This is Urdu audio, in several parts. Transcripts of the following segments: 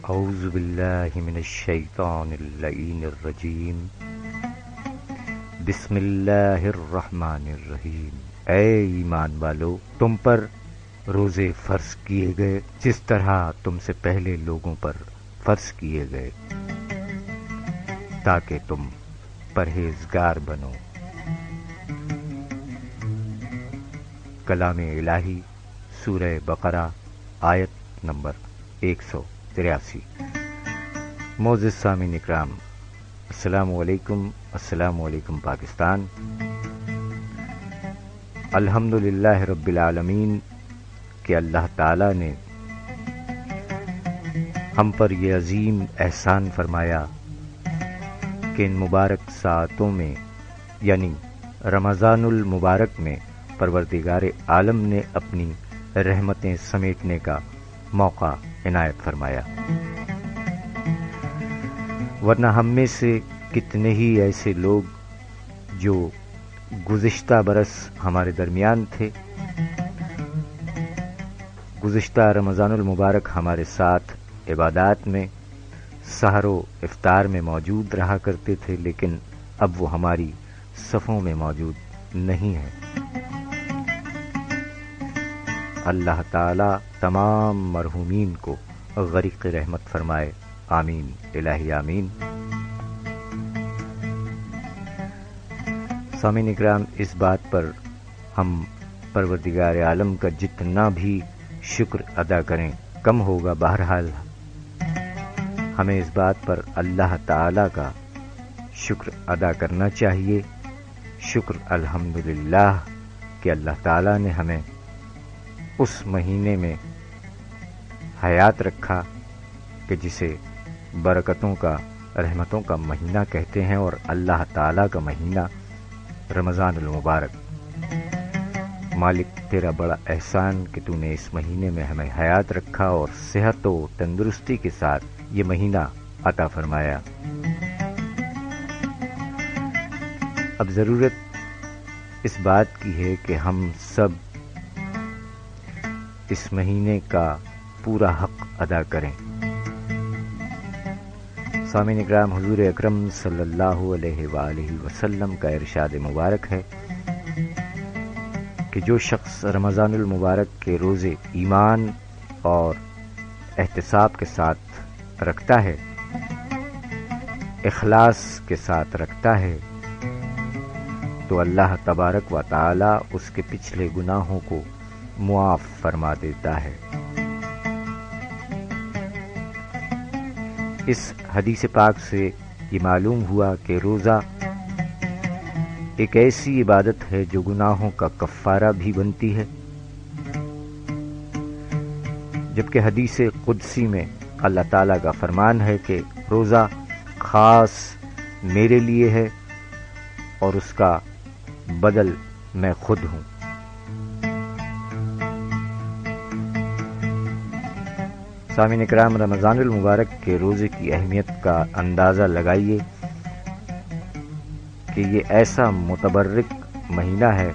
اعوذ باللہ من الشیطان اللعین الرجیم بسم اللہ الرحمن الرحیم۔ اے ایمان والو، تم پر روزے فرض کیے گئے جس طرح تم سے پہلے لوگوں پر فرض کیے گئے تاکہ تم پرہیزگار بنو۔ کلام الہی، سورہ بقرہ، آیت نمبر 183۔ معزز سامعین اکرام، السلام علیکم پاکستان۔ الحمدللہ رب العالمین کہ اللہ تعالی نے ہم پر یہ عظیم احسان فرمایا کہ ان مبارک ساعتوں میں یعنی رمضان المبارک میں پروردگار عالم نے اپنی رحمتیں سمیٹنے کا موقع عنایت فرمایا، ورنہ ہم میں سے کتنے ہی ایسے لوگ جو گزشتہ برس ہمارے درمیان تھے، گزشتہ رمضان المبارک ہمارے ساتھ عبادات میں، سحر و افطار میں موجود رہا کرتے تھے، لیکن اب وہ ہماری صفوں میں موجود نہیں ہیں۔ اللہ تعالی تمام مرحومین کو غرق رحمت فرمائے، آمین الہی آمین۔ سامعین اکرام، اس بات پر ہم پروردگار عالم کا جتنا بھی شکر ادا کریں کم ہوگا۔ بہرحال ہمیں اس بات پر اللہ تعالی کا شکر ادا کرنا چاہیے۔ شکر الحمدللہ کہ اللہ تعالی نے ہمیں اس مہینے میں حیات رکھا کہ جسے برکتوں کا، رحمتوں کا مہینہ کہتے ہیں، اور اللہ تعالی کا مہینہ رمضان المبارک۔ مالک تیرا بڑا احسان کہ تو نے اس مہینے میں ہمیں حیات رکھا اور صحت و تندرستی کے ساتھ یہ مہینہ عطا فرمایا۔ اب ضرورت اس بات کی ہے کہ ہم سب اس مہینے کا پورا حق ادا کریں۔ سامعین اکرام، حضور اکرم صلی اللہ علیہ وآلہ وسلم کا ارشاد مبارک ہے کہ جو شخص رمضان المبارک کے روزے ایمان اور احتساب کے ساتھ رکھتا ہے، اخلاص کے ساتھ رکھتا ہے، تو اللہ تبارک و تعالی اس کے پچھلے گناہوں کو معاف فرما دیتا ہے۔ اس حدیث پاک سے یہ معلوم ہوا کہ روزہ ایک ایسی عبادت ہے جو گناہوں کا کفارہ بھی بنتی ہے، جبکہ حدیث قدسی میں اللہ تعالیٰ کا فرمان ہے کہ روزہ خاص میرے لیے ہے اور اس کا بدل میں خود ہوں۔ سامعین اکرام، رمضان المبارک کے روزے کی اہمیت کا اندازہ لگائیے کہ یہ ایسا متبرک مہینہ ہے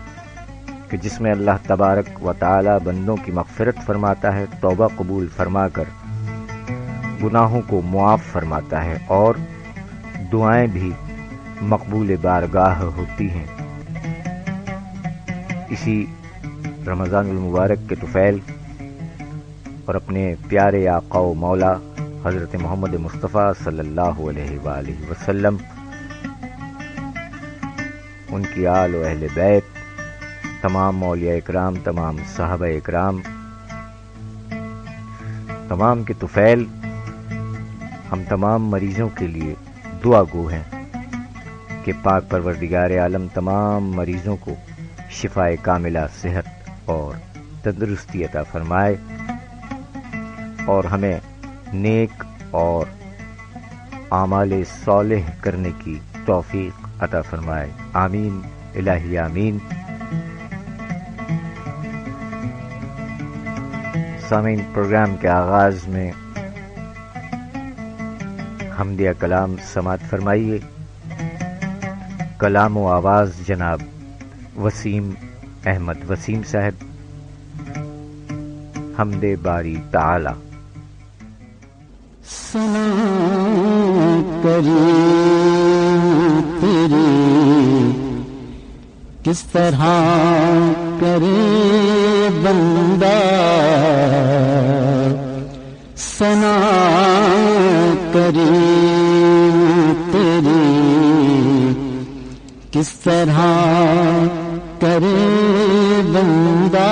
کہ جس میں اللہ تبارک و تعالی بندوں کی مغفرت فرماتا ہے، توبہ قبول فرما کر گناہوں کو معاف فرماتا ہے اور دعائیں بھی مقبول بارگاہ ہوتی ہیں۔ اسی رمضان المبارک کے طفیل اور اپنے پیارے آقا و مولا حضرت محمد مصطفیٰ صلی اللہ علیہ وآلہ وسلم، ان کی آل و اہل بیت، تمام اولیاء اکرام، تمام صحابہ اکرام، تمام کے طفیل، ہم تمام مریضوں کے لیے دعا گو ہیں کہ پاک پروردگار عالم تمام مریضوں کو شفائے کاملہ، صحت اور تندرستی عطا فرمائے اور ہمیں نیک اور اعمال صالح کرنے کی توفیق عطا فرمائے، آمین الہی آمین۔ سامعین، پروگرام کے آغاز میں حمدیہ کلام سماعت فرمائیے۔ کلام و آواز جناب وسیم احمد وسیم صاحب، حمد باری تعالی۔ سنا کری تیری کس طرح کرے بندہ، سنا کری تیری کس طرح کرے بندہ،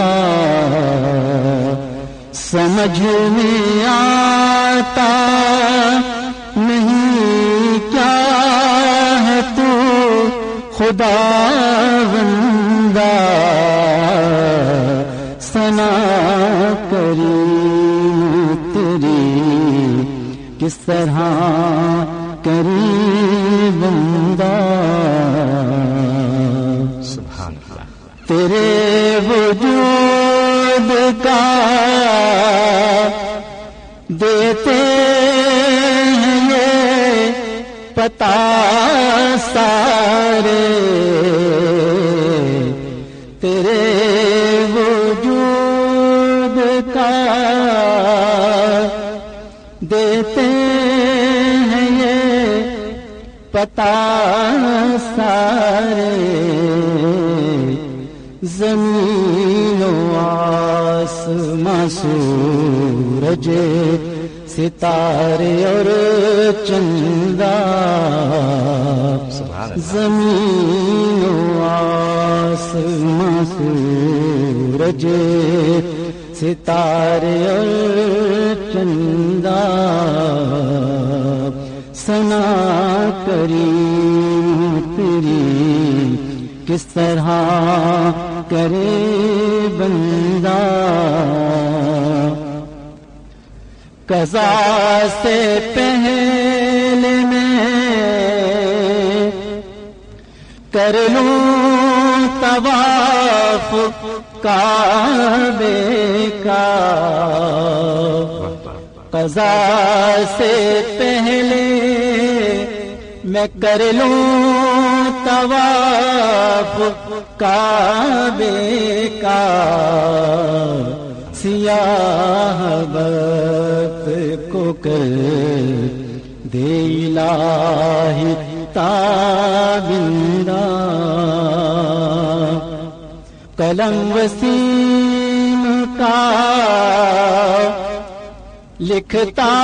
سمجھ میں آتا نہیں کیا ہے تو خدا بندہ، سنا کری تیری کس طرح کری بندہ، سبحان اللہ۔ تیرے وجود کا دیتے ہیں یہ پتا سارے، تیرے وجود کا دیتے ہیں یہ پتا سارے، زمین و آسمان سورج ستارے اور چندہ، زمین و آسمان سورج ستارے اور چندہ، سنا کری تیری کس طرح کرے بندہ، قضا سے پہلے میں کر لوں طواف کعبے کا، قضا سے پہلے میں کر لوں طواف کعبے کا، سیاہ وقت کو کر دے الہی تابندہ، قلم وسیم کا لکھتا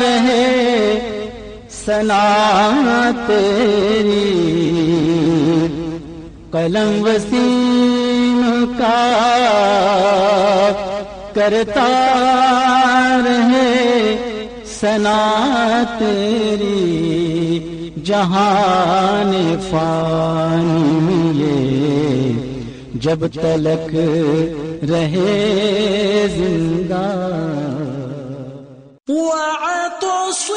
رہے ثنا تیری، قلم وسیم کا کرتا رہے ثنا تیری، جہان فانی ملے جب تلک رہے زندہ، وَاعْتَصِمُوا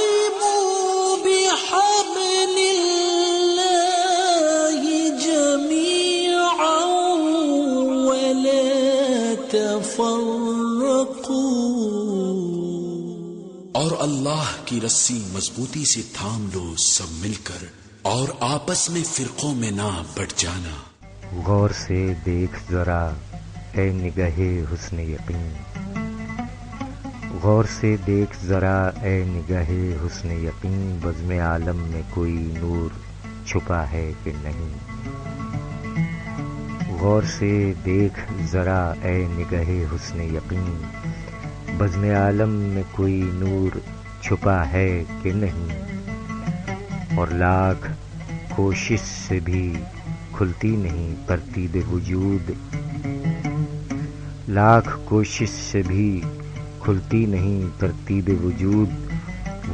بِحَبْلِ اللَّهِ جَمِيعًا وَلَا تَفَرَّقُوا، اور اللہ کی رسی مضبوطی سے تھام لو سب مل کر، اور آپس میں فرقوں میں نہ بٹ جانا۔ غور سے دیکھ ذرا اے نگہِ حسن یقین، غور سے دیکھ ذرا اے نگہِ حسن یقین، بزم عالم میں کوئی نور چھپا ہے کہ نہیں، غور سے دیکھ ذرا اے نگہِ حسن یقین، بزم عالم میں کوئی نور چھپا ہے کہ نہیں، اور لاکھ کوشش سے بھی کھلتی نہیں ترتیب وجود، لاکھ کوشش سے بھی کھلتی نہیں ترتیب وجود،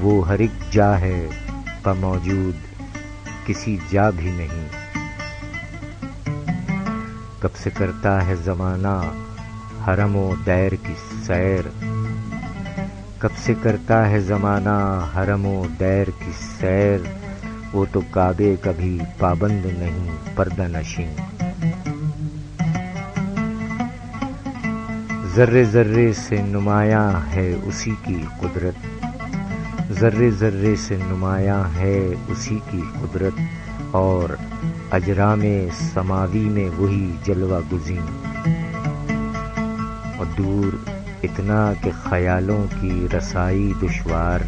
وہ ہر ایک جا ہے پا موجود کسی جا بھی نہیں، کب سے کرتا ہے زمانہ حرم و دیر کی سیر، کب سے کرتا ہے زمانہ حرم و دیر کی سیر، وہ تو کعبے کبھی پابند نہیں پردہ نشین، ذرے ذرے سے نمایاں ہے اسی کی قدرت، ذرے ذرے سے نمایاں ہے اسی کی قدرت، اور اجرام سماوی میں وہی جلوہ گزین، اور دور اتنا کہ خیالوں کی رسائی دشوار،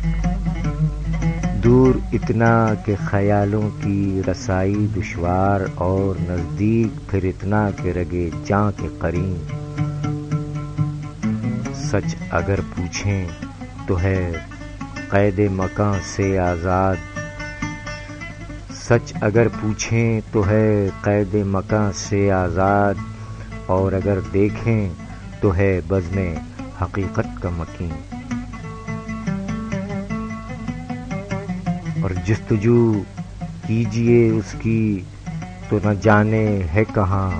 دور اتنا کہ خیالوں کی رسائی دشوار، اور نزدیک پھر اتنا کہ رگے جاں کے قرین۔ سچ اگر پوچھیں تو ہے قید مکان سے آزاد، سچ اگر پوچھیں تو ہے قید مکان سے آزاد، اور اگر دیکھیں تو ہے بزم حقیقت کا مکین۔ اور جستجو کیجئے اس کی تو نہ جانے ہے کہاں،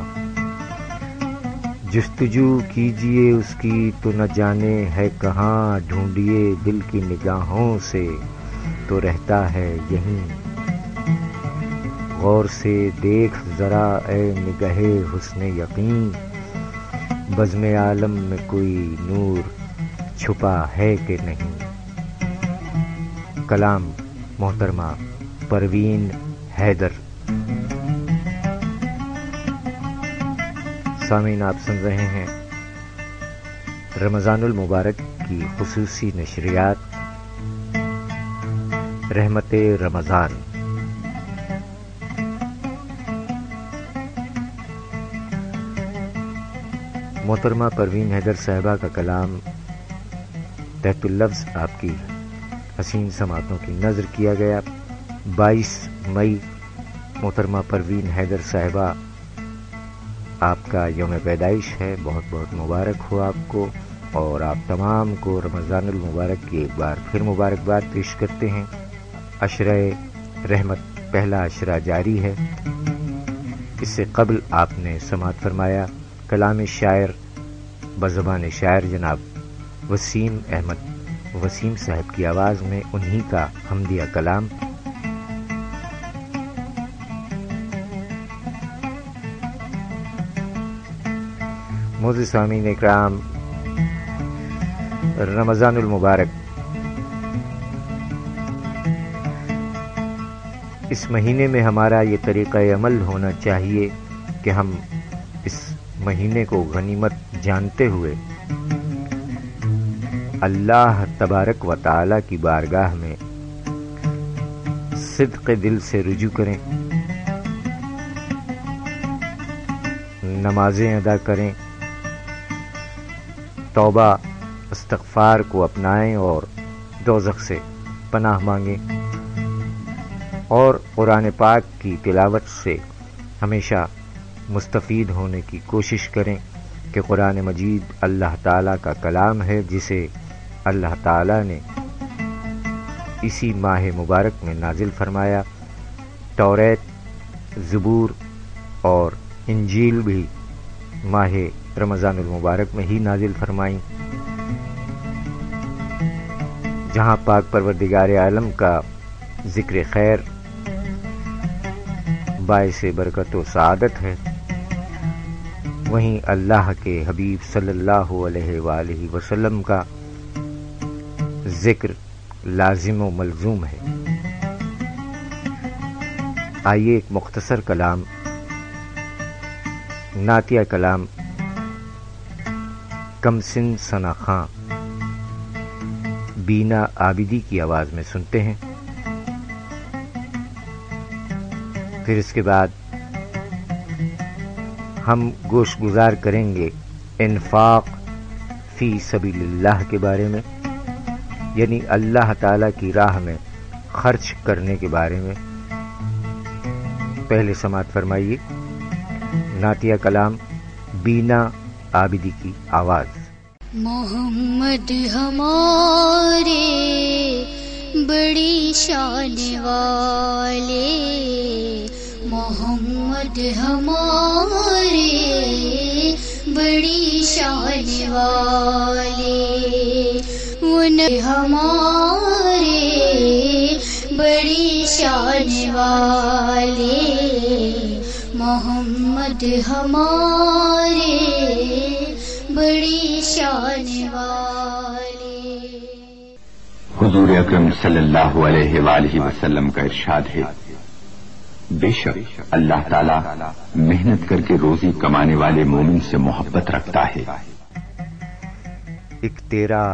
جستجو کیجئے اس کی تو نہ جانے ہے کہاں، ڈھونڈیے دل کی نگاہوں سے تو رہتا ہے یہیں۔ غور سے دیکھ ذرا اے نگہ حسن یقین، بزم عالم میں کوئی نور چھپا ہے کہ نہیں۔ کلام محترمہ پروین حیدر۔ سامعین، آپ سن رہے ہیں رمضان المبارک کی خصوصی نشریات رحمت رمضان۔ محترمہ پروین حیدر صاحبہ کا کلام تحت اللفظ آپ کی حسین سماعتوں کی نظر کیا گیا۔ 22 مئی محترمہ پروین حیدر صاحبہ آپ کا یوم پیدائش ہے، بہت بہت مبارک ہو آپ کو، اور آپ تمام کو رمضان المبارک کی ایک بار پھر مبارکباد پیش کرتے ہیں۔ عشرہ رحمت پہلا عشرہ جاری ہے۔ اس سے قبل آپ نے سماعت فرمایا کلام شاعر بزبان شاعر جناب وسیم احمد وسیم صاحب کی آواز میں انہی کا حمدیہ کلام۔ معزز سامعین اکرام، رمضان المبارک اس مہینے میں ہمارا یہ طریقہ عمل ہونا چاہیے کہ ہم اس مہینے کو غنیمت جانتے ہوئے اللہ تبارک و تعالی کی بارگاہ میں صدق دل سے رجوع کریں، نمازیں ادا کریں، توبہ استغفار کو اپنائیں اور دوزخ سے پناہ مانگیں، اور قرآن پاک کی تلاوت سے ہمیشہ مستفید ہونے کی کوشش کریں کہ قرآن مجید اللہ تعالیٰ کا کلام ہے، جسے اللہ تعالیٰ نے اسی ماہ مبارک میں نازل فرمایا۔ توریت، زبور اور انجیل بھی ماہ رمضان المبارک میں ہی نازل فرمائیں، جہاں پاک پروردگار عالم کا ذکر خیر باعث برکت و سعادت ہے، وہیں اللہ کے حبیب صلی اللہ علیہ وآلہ وسلم کا ذکر لازم و ملزوم ہے۔ آئیے ایک مختصر کلام، نعتیہ کلام کمسن ثنا خاں بینا عابدی کی آواز میں سنتے ہیں، پھر اس کے بعد ہم گوش گزار کریں گے انفاق فی سبیل اللہ کے بارے میں، یعنی اللہ تعالی کی راہ میں خرچ کرنے کے بارے میں۔ پہلے سماعت فرمائیے نعتیہ کلام بینا عابدی کی آواز۔ محمد ہمارے بڑی شان والے، محمد ہمارے بڑی شان والے، وہ ہمارے بڑی شان والے، محمد ہمارے بڑی شان والے۔ حضور اکرم صلی اللہ علیہ وآلہ وسلم کا ارشاد ہے، بے شک اللہ تعالی محنت کر کے روزی کمانے والے مومن سے محبت رکھتا ہے۔ ایک تیرا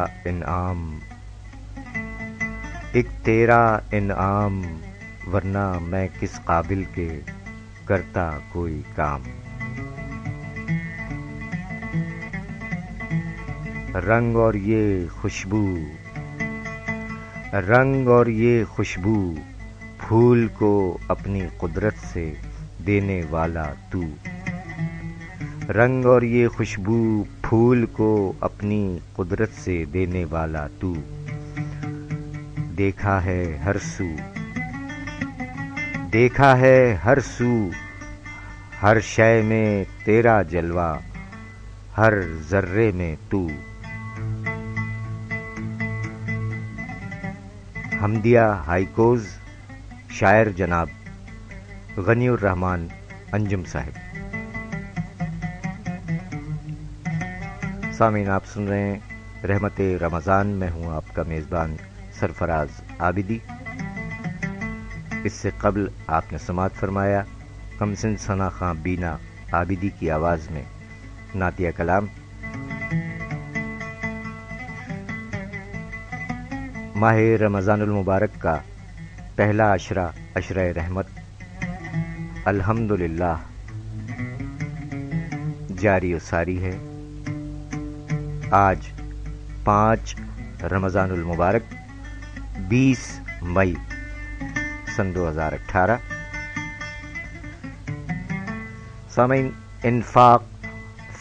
انعام ورنہ میں کس قابل کے کرتا کوئی کام. رنگ اور یہ خوشبو پھول کو اپنی قدرت سے دینے والا تو. رنگ اور یہ خوشبو پھول کو اپنی قدرت سے دینے والا تو. دیکھا ہے ہر سو ہر شے میں تیرا جلوہ ہر ذرے میں تو. حمدیہ ہائیکوز، شاعر جناب غنی الرحمن انجم صاحب. سامعین، آپ سن رہے ہیں رحمت رمضان. میں ہوں آپ کا میزبان سرفراز عابدی. اس سے قبل آپ نے سماعت فرمایا کمسن ثنا خاں بینا عابدی کی آواز میں نعتیہ کلام. ماہ رمضان المبارک کا پہلا عشرہ رحمت الحمدللہ جاری و ساری ہے. آج 5 رمضان المبارک 20 مئی سن 2018. سامعین، انفاق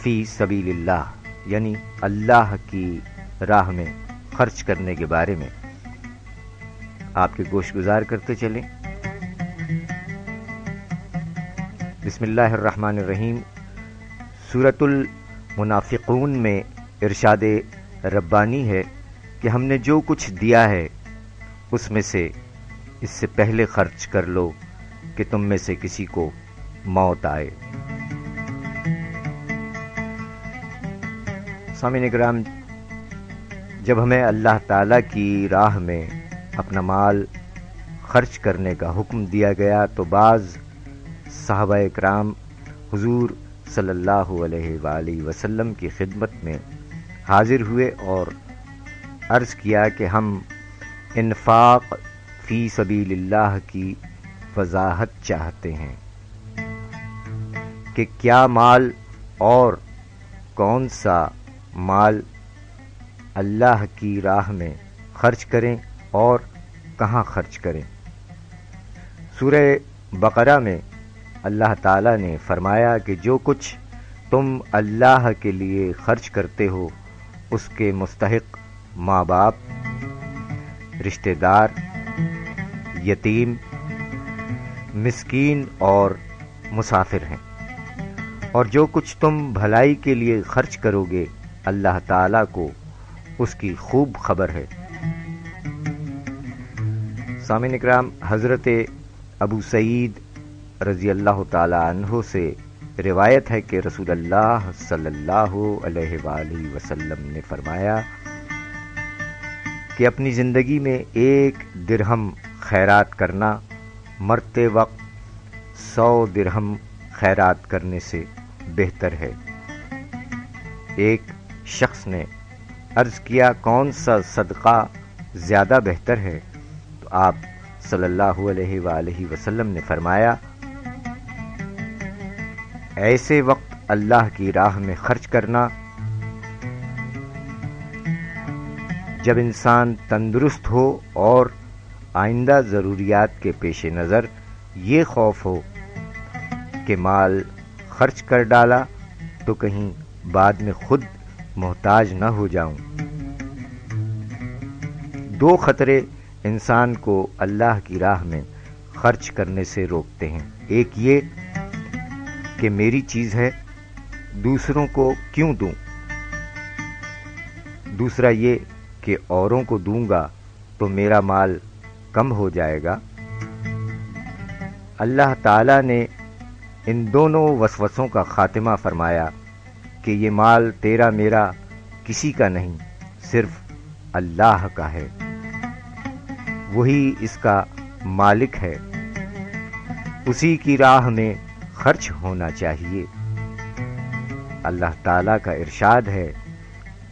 فی سبیل اللہ یعنی اللہ کی راہ میں خرچ کرنے کے بارے میں آپ کے گوش گزار کرتے چلیں. بسم اللہ الرحمن الرحیم. سورۃ المنافقون میں ارشاد ربانی ہے کہ ہم نے جو کچھ دیا ہے اس میں سے اس سے پہلے خرچ کر لو کہ تم میں سے کسی کو موت آئے. سامعین کرام، جب ہمیں اللہ تعالی کی راہ میں اپنا مال خرچ کرنے کا حکم دیا گیا تو بعض صحابہ کرام حضور صلی اللہ علیہ وآلہ وسلم کی خدمت میں حاضر ہوئے اور عرض کیا کہ ہم انفاق فی سبیل اللہ کی وضاحت چاہتے ہیں کہ کیا مال اور کون سا مال اللہ کی راہ میں خرچ کریں اور کہاں خرچ کریں. سورہ بقرہ میں اللہ تعالی نے فرمایا کہ جو کچھ تم اللہ کے لیے خرچ کرتے ہو اس کے مستحق ماں باپ، رشتہ دار، یتیم، مسکین اور مسافر ہیں، اور جو کچھ تم بھلائی کے لیے خرچ کرو گے اللہ تعالیٰ کو اس کی خوب خبر ہے. سامعین اکرام، حضرت ابو سعید رضی اللہ تعالی عنہ سے روایت ہے کہ رسول اللہ صلی اللہ علیہ وآلہ وسلم نے فرمایا کہ اپنی زندگی میں 1 درہم خیرات کرنا مرتے وقت 100 درہم خیرات کرنے سے بہتر ہے. ایک شخص نے عرض کیا کون سا صدقہ زیادہ بہتر ہے؟ تو آپ صلی اللہ علیہ وآلہ وسلم نے فرمایا ایسے وقت اللہ کی راہ میں خرچ کرنا جب انسان تندرست ہو اور آئندہ ضروریات کے پیش نظر یہ خوف ہو کہ مال خرچ کر ڈالا تو کہیں بعد میں خود محتاج نہ ہو جاؤں. 2 خطرے انسان کو اللہ کی راہ میں خرچ کرنے سے روکتے ہیں. ایک یہ کہ میری چیز ہے دوسروں کو کیوں دوں، دوسرا یہ کہ اوروں کو دوں گا تو میرا مال کم ہو جائے گا. اللہ تعالی نے ان دونوں وسوسوں کا خاتمہ فرمایا کہ یہ مال تیرا میرا کسی کا نہیں، صرف اللہ کا ہے، وہی اس کا مالک ہے، اسی کی راہ میں خرچ ہونا چاہیے. اللہ تعالیٰ کا ارشاد ہے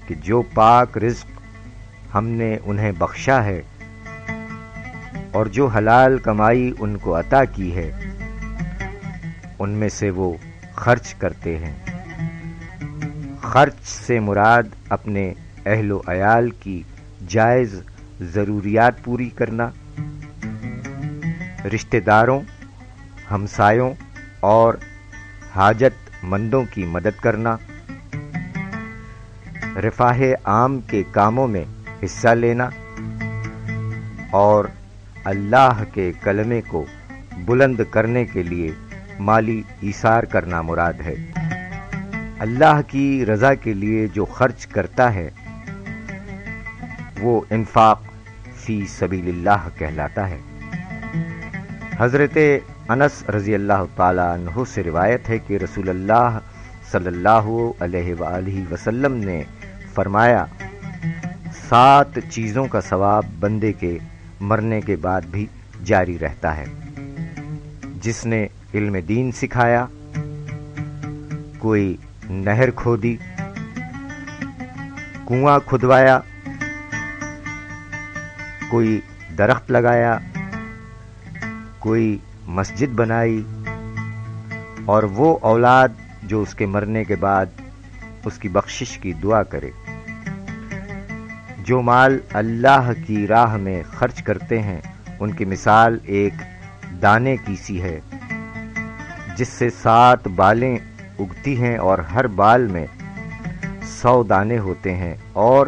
کہ جو پاک رزق ہم نے انہیں بخشا ہے اور جو حلال کمائی ان کو عطا کی ہے ان میں سے وہ خرچ کرتے ہیں۔ خرچ سے مراد اپنے اہل و عیال کی جائز ضروریات پوری کرنا، رشتہ داروں، ہمسایوں اور حاجت مندوں کی مدد کرنا، رفاہ عام کے کاموں میں حصہ لینا اور اللہ کے کلمے کو بلند کرنے کے لیے مالی ایثار کرنا مراد ہے۔ اللہ کی رضا کے لیے جو خرچ کرتا ہے وہ انفاق فی سبیل اللہ کہلاتا ہے۔ حضرت انس رضی اللہ تعالی عنہ سے روایت ہے کہ رسول اللہ صلی اللہ علیہ وآلہ وسلم نے فرمایا، 7 چیزوں کا ثواب بندے کے مرنے کے بعد بھی جاری رہتا ہے۔ جس نے علم دین سکھایا، کوئی نہر کھودی، کنواں کھدوایا، کوئی درخت لگایا، کوئی مسجد بنائی، اور وہ اولاد جو اس کے مرنے کے بعد اس کی بخشش کی دعا کرے۔ جو مال اللہ کی راہ میں خرچ کرتے ہیں ان کی مثال ایک دانے کی سی ہے جس سے 7 بالیں اگتی ہیں اور ہر بال میں 100 دانے ہوتے ہیں، اور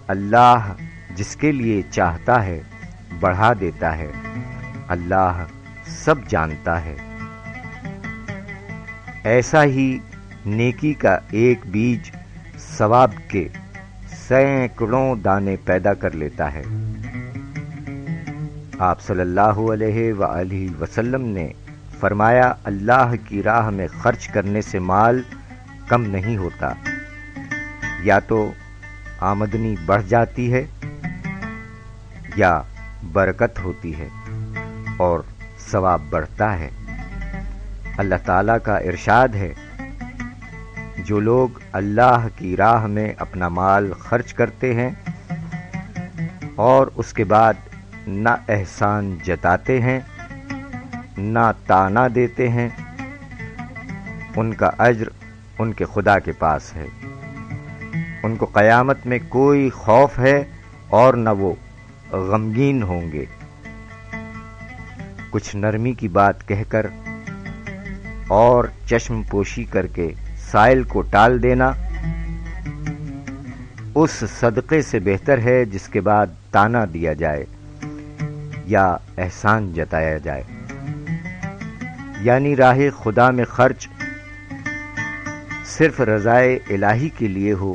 اللہ جس کے لیے چاہتا ہے بڑھا دیتا ہے۔ اللہ سب جانتا ہے۔ ایسا ہی نیکی کا ایک بیج ثواب کے سینکڑوں دانے پیدا کر لیتا ہے۔ آپ صلی اللہ علیہ وآلہ وسلم نے فرمایا، اللہ کی راہ میں خرچ کرنے سے مال کم نہیں ہوتا، یا تو آمدنی بڑھ جاتی ہے یا برکت ہوتی ہے اور ثواب بڑھتا ہے۔ اللہ تعالیٰ کا ارشاد ہے، جو لوگ اللہ کی راہ میں اپنا مال خرچ کرتے ہیں اور اس کے بعد نہ احسان جتاتے ہیں نہ طعنہ دیتے ہیں، ان کا اجر ان کے خدا کے پاس ہے۔ ان کو قیامت میں کوئی خوف ہے اور نہ وہ غمگین ہوں گے۔ کچھ نرمی کی بات کہہ کر اور چشم پوشی کر کے سائل کو ٹال دینا اس صدقے سے بہتر ہے جس کے بعد طعنہ دیا جائے یا احسان جتایا جائے۔ یعنی راہ خدا میں خرچ صرف رضائے الہی کے لیے ہو،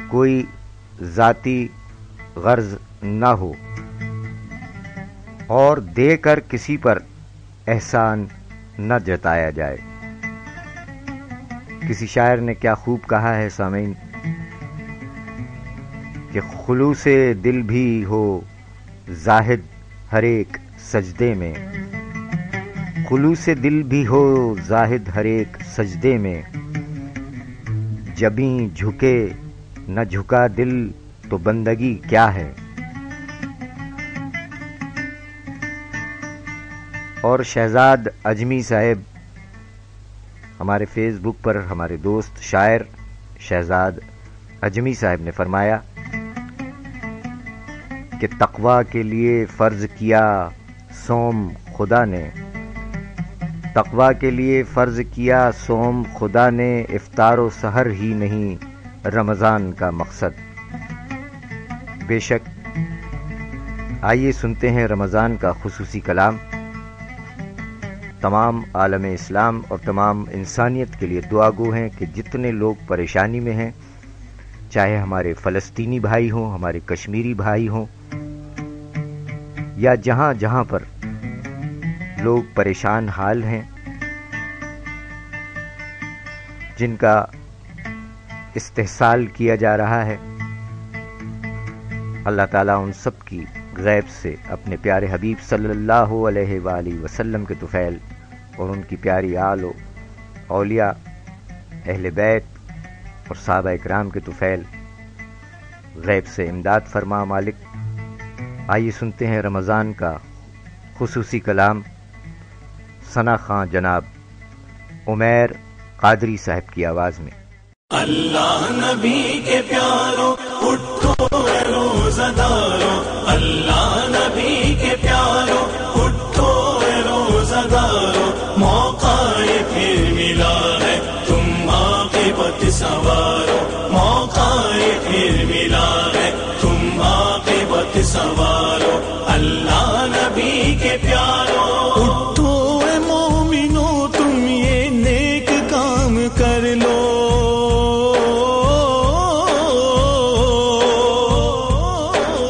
کوئی ذاتی غرض نہ ہو، اور دے کر کسی پر احسان نہ جتایا جائے۔ کسی شاعر نے کیا خوب کہا ہے سامعین، کہ خلوص دل بھی ہو زاہد ہر ایک سجدے میں، خلوص دل بھی ہو زاہد ہر ایک سجدے میں، جبیں جھکے نہ جھکا دل تو بندگی کیا ہے۔ اور شہزاد اجمی صاحب ہمارے فیس بک پر، ہمارے دوست شاعر شہزاد اجمی صاحب نے فرمایا کہ تقویٰ کے لیے فرض کیا صوم خدا نے، تقویٰ کے لیے فرض کیا صوم خدا نے، افطار و سحر ہی نہیں رمضان کا مقصد۔ بے شک آئیے سنتے ہیں رمضان کا خصوصی کلام۔ تمام عالم اسلام اور تمام انسانیت کے لیے دعا گو ہیں کہ جتنے لوگ پریشانی میں ہیں، چاہے ہمارے فلسطینی بھائی ہوں، ہمارے کشمیری بھائی ہوں، یا جہاں جہاں پر لوگ پریشان حال ہیں، جن کا استحصال کیا جا رہا ہے، اللہ تعالیٰ ان سب کی غیب سے اپنے پیارے حبیب صلی اللہ علیہ وآلہ وسلم کے طفیل اور ان کی پیاری آل و اولیاء اہل بیت اور صحابہ اکرام کے طفیل، غیب سے امداد فرما مالک۔ آئیے سنتے ہیں رمضان کا خصوصی کلام ثنا خان جناب عمیر قادری صاحب کی آواز میں۔ اللہ نبی کے پیاروں اٹھو اے روزہ داروں، اللہ نبی کے پیاروں اٹھو اے روزہ داروں، موقع پھر ملا ہے تم عاقبت سنوارو، موقع پھر ملا ہے تم عاقبت سنوارو، اللہ نبی کے پیاروں اٹھو اے مومنو تم یہ نیک کام کر لو،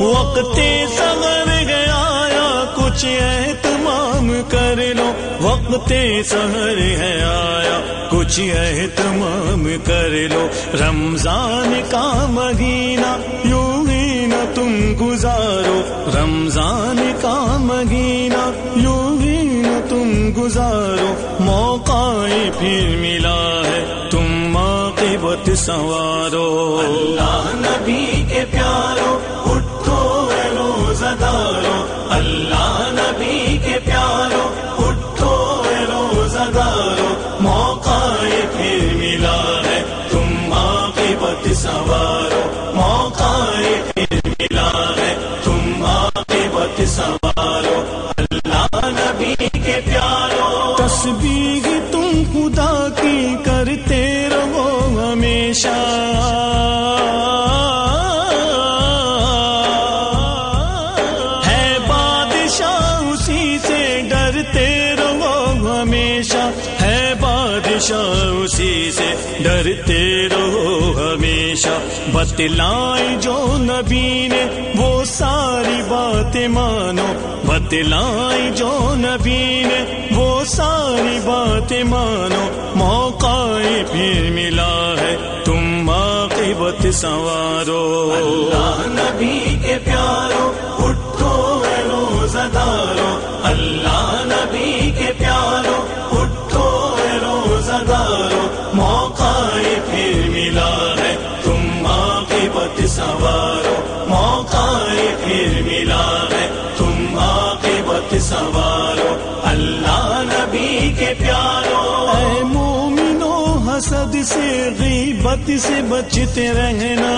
وقت سحر ہے آیا کچھ اہتمام کر لو، وقت سحر ہے آیا کچھ اہتمام کر لو، رمضان کا مہینہ یوں ہی نہ تم گزارو، رمضان کا مہینہ یوں ہی نہ تم گزارو، موقع پھر ملا ہے تم عاقبت سنوارو، اللہ نبی کے پیاروں اٹھو اے روزہ داروں، اللہ نبی کے پیاروں اٹھو اے روزہ داروں، موقع پھر ملا ہے تم عاقبت سنوارو، موقع پھر ملا ہے تم عاقبت سنوارو، اللہ نبی کے پیاروں تسبیح تم خدا کی کرتے رہو ہمیشہ، ہے بادشاہ اسی سے ڈرتے رہو ہمیشہ، ہے بادشاہ اسی سے ڈرتے رہو ہمیشہ، بتلائی جو نبی نے وہ ساری باتیں مانو، بتلائی جو نبی نے وہ ساری باتیں مانو، موقع پھر ملا ہے تم عاقبت سنوارو، اللہ نبی کے پیاروں اٹھو اے روزہ داروں، اللہ نبی کے پیاروں اٹھو اے روزہ داروں، موقع پھر ملا ہے تم عاقبت سنوارو، موقع پھر ملا ہے تم عاقبت سنوارو، اللہ نبی کے پیاروں اے مومنو حسد سے غیبت سے بچتے رہنا،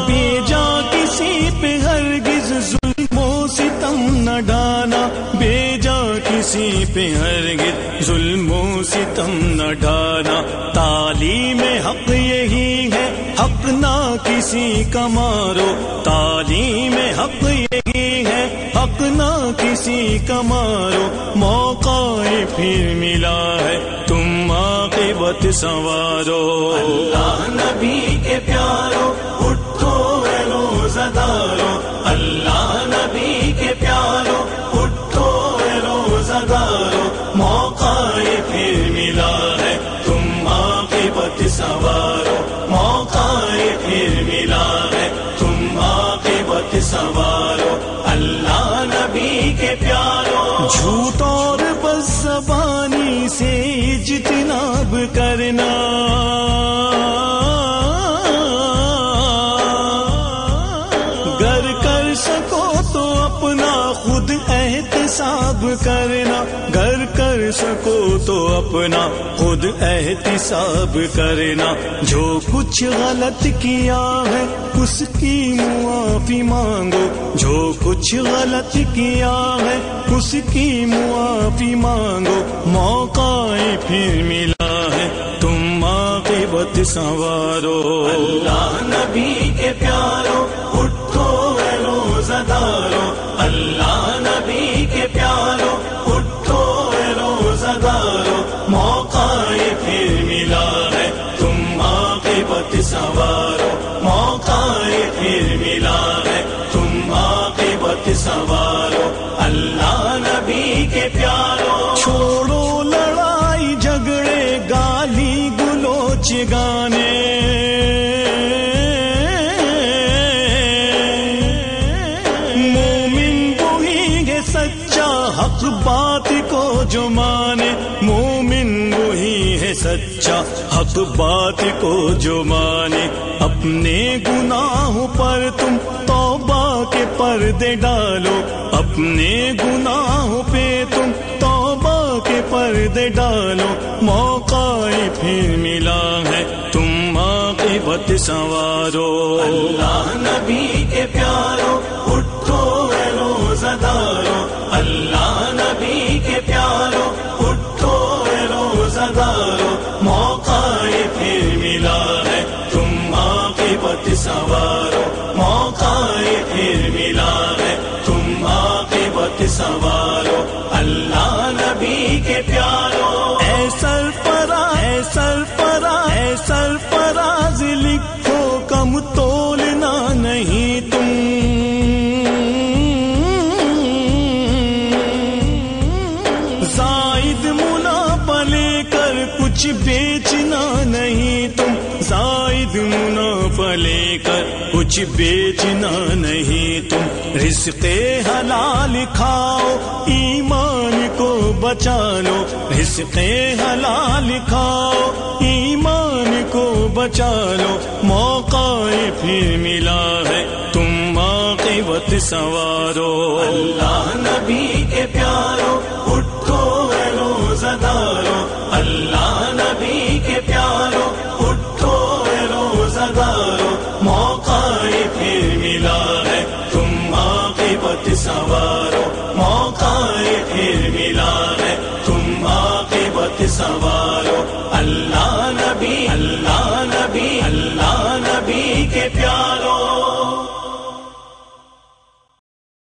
بیجا کسی پہ ہرگز ظلم و ستم نہ ڈانا، بیجا کسی پہ ہرگز ظلم و ستم نہ ڈانا، تعلیم حق یہی ہے حق نہ کسی کا مارو، تعلیم حق یہی ہے حق نہ کسی کا مارو، موقع پھر ملا ہے تم عاقبت سنوارو، اللہ نبی کے پیاروں اٹھو اے روزہ داروں، اللہ نبی کے پیاروں اٹھو اے روزہ داروں، موقع پھر ملا ہے تم عاقبت سنوارو، موقع پھر ملا ہے تم عاقبت سنوارو، اللہ نبی کے پیاروں جھوٹ اور بد زبانی سے اجتناب کرنا، گر کر سکو تو اپنا خود احتساب کرنا، گر کر سکو تو اپنا خود احتساب کرنا، جو کچھ غلط کیا ہے اس کی معافی مانگو، جو کچھ غلط کیا ہے اس کی معافی مانگو، موقع پھر ملا ہے تم عاقبت سنوارو، اللہ نبی کے پیاروں اٹھو اے روزہ داروں، اللہ نبی کے پیاروں اٹھو اے روزہ داروں، موقع پھر ملا ہے تم عاقبت سنوارو، موقع پھر ملا ہے تم عاقبت سنوارو، اللہ نبی کے پیاروں چھوڑو لڑائی جھگڑے گالی گلوچ گانے، مومن وہی ہے سچا حق بات کو جو مانے، حق بات کو جو مانے، اپنے گناہوں پر تم توبہ کے پردے ڈالو، اپنے گناہوں پہ تم توبہ کے پردے ڈالو، موقع پھر ملا ہے تم عاقبت سنوارو۔ اللہ نبی کے پیارو اٹھو اے روزہ دارو، اللہ نبی کے پیارو اٹھو اے روزہ دارو، موقع پھر ملا ہے تم عاقبت سنوارو، موقع پھر ملا ہے تم عاقبت سنوارو، اللہ نبی کے پیارو۔ اے سرفراز، اے سرفراز، اے سرفراز لکھو کم تولنا نہیں تم، زائد منافع لے کر کچھ بیچنا نہیں تم، زائد منافع لے کر کچھ بیچنا نہیں تم، رزق حلال کھاؤ ایمان کو بچا لو، رزق حلال کھاؤ ایمان کو بچا لو، موقع پھر ملا ہے تم عاقبت سنوارو۔ اللہ نبی کے پیارو اٹھو اے روزہ دارو، اللہ نبی کے پیارو اٹھو اے روزہ دارو، موقع پھر ملا ہے تم عاقبت سنوارو، موقع پھر ملا ہے تم عاقبت سنوارو، اللہ